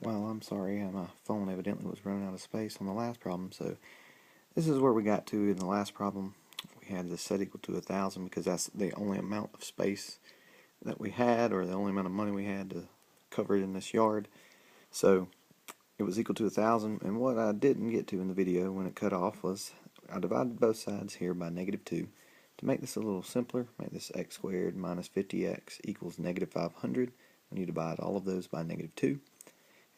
Well, I'm sorry, my phone evidently was running out of space on the last problem, so this is where we got to in the last problem. We had this set equal to 1,000 because that's the only amount of space that we had, or the only amount of money we had to cover it in this yard. So it was equal to 1,000, and what I didn't get to in the video when it cut off was I divided both sides here by -2. To make this a little simpler, make this x squared minus 50x equals -500 when you divide all of those by -2.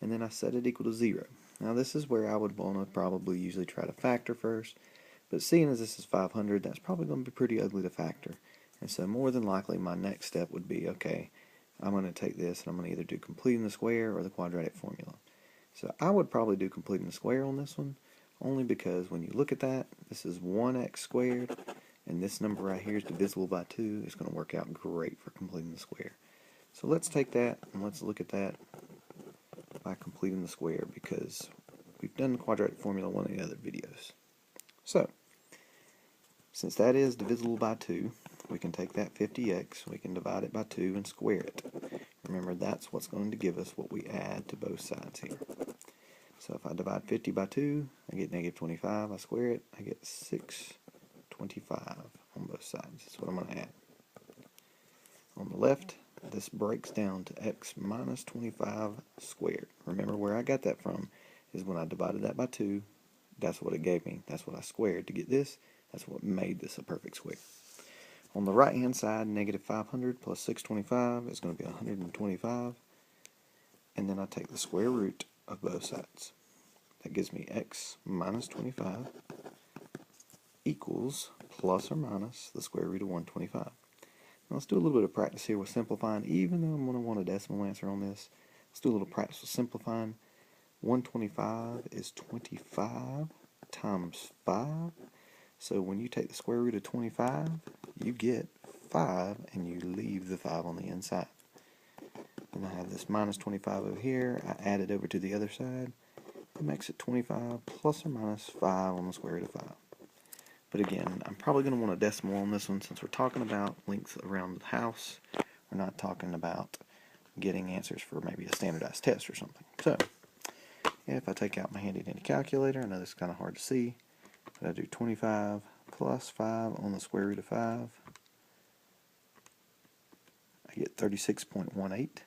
And then I set it equal to 0. Now this is where I would want to probably usually try to factor first, but seeing as this is 500, that's probably going to be pretty ugly to factor. And so more than likely my next step would be, okay, I'm going to take this and I'm going to either do completing the square or the quadratic formula. So I would probably do completing the square on this one, only because when you look at that, this is 1x squared, and this number right here is divisible by 2. It's going to work out great for completing the square. So let's take that and let's look at that by completing the square, because we've done the quadratic formula in one of the other videos. So, since that is divisible by 2, we can take that 50x, we can divide it by 2 and square it. Remember, that's what's going to give us what we add to both sides here. So if I divide 50 by 2, I get -25. I square it, I get 625 on both sides. That's what I'm going to add. On the left, this breaks down to x minus 25 squared. Remember, where I got that from is when I divided that by 2, that's what it gave me. That's what I squared to get this. That's what made this a perfect square. On the right hand side, -500 plus 625 is going to be 125. And then I take the square root of both sides. That gives me x minus 25 equals plus or minus the square root of 125. Now let's do a little bit of practice here with simplifying. Even though I'm going to want a decimal answer on this, let's do a little practice with simplifying. 125 is 25 times 5. So when you take the square root of 25, you get 5, and you leave the 5 on the inside. And I have this minus 25 over here. I add it over to the other side. It makes it 25 plus or minus 5 on the square root of 5. But again, I'm probably going to want a decimal on this one since we're talking about lengths around the house. We're not talking about getting answers for maybe a standardized test or something. So, if I take out my handy dandy calculator, I know this is kind of hard to see, but I do 25 plus 5 on the square root of 5. I get 36.18.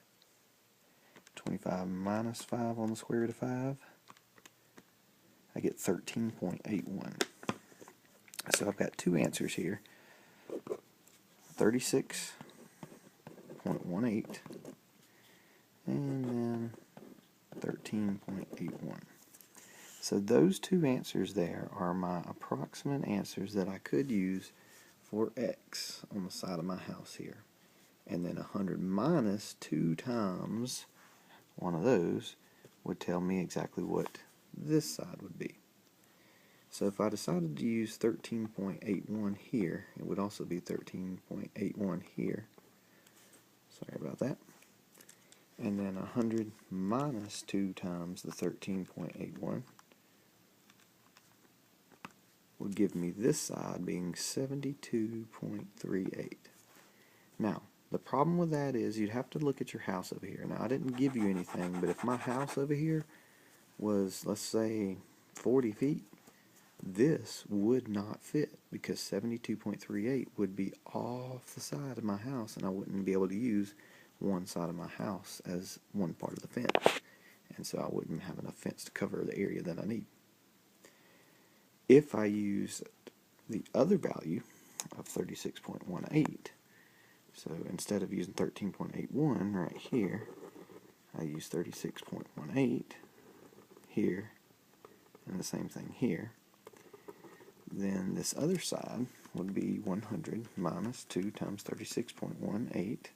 25 minus 5 on the square root of 5. I get 13.81. So I've got two answers here, 36.18 and then 13.81. So those two answers there are my approximate answers that I could use for x on the side of my house here. And then 100 minus 2 times one of those would tell me exactly what this side would be. So if I decided to use 13.81 here, it would also be 13.81 here. Sorry about that. And then 100 minus 2 times the 13.81 would give me this side being 72.38. Now, the problem with that is you'd have to look at your house over here. Now, I didn't give you anything, but if my house over here was, let's say, 40 feet, this would not fit because 72.38 would be off the side of my house, and I wouldn't be able to use one side of my house as one part of the fence, and so I wouldn't have enough fence to cover the area that I need. If I use the other value of 36.18, so instead of using 13.81 right here, I use 36.18 here, and the same thing here. Then this other side would be 100 minus 2 times 36.18.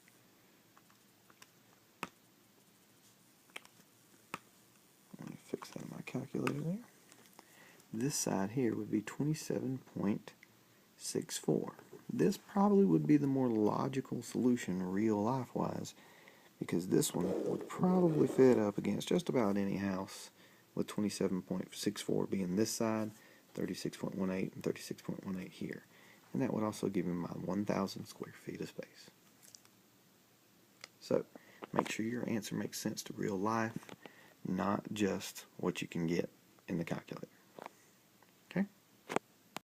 Let me fix that in my calculator there. This side here would be 27.64. This probably would be the more logical solution real life wise, because this one would probably fit up against just about any house, with 27.64 being this side, 36.18 and 36.18 here. And that would also give me my 1,000 square feet of space. So, make sure your answer makes sense to real life. not just what you can get in the calculator.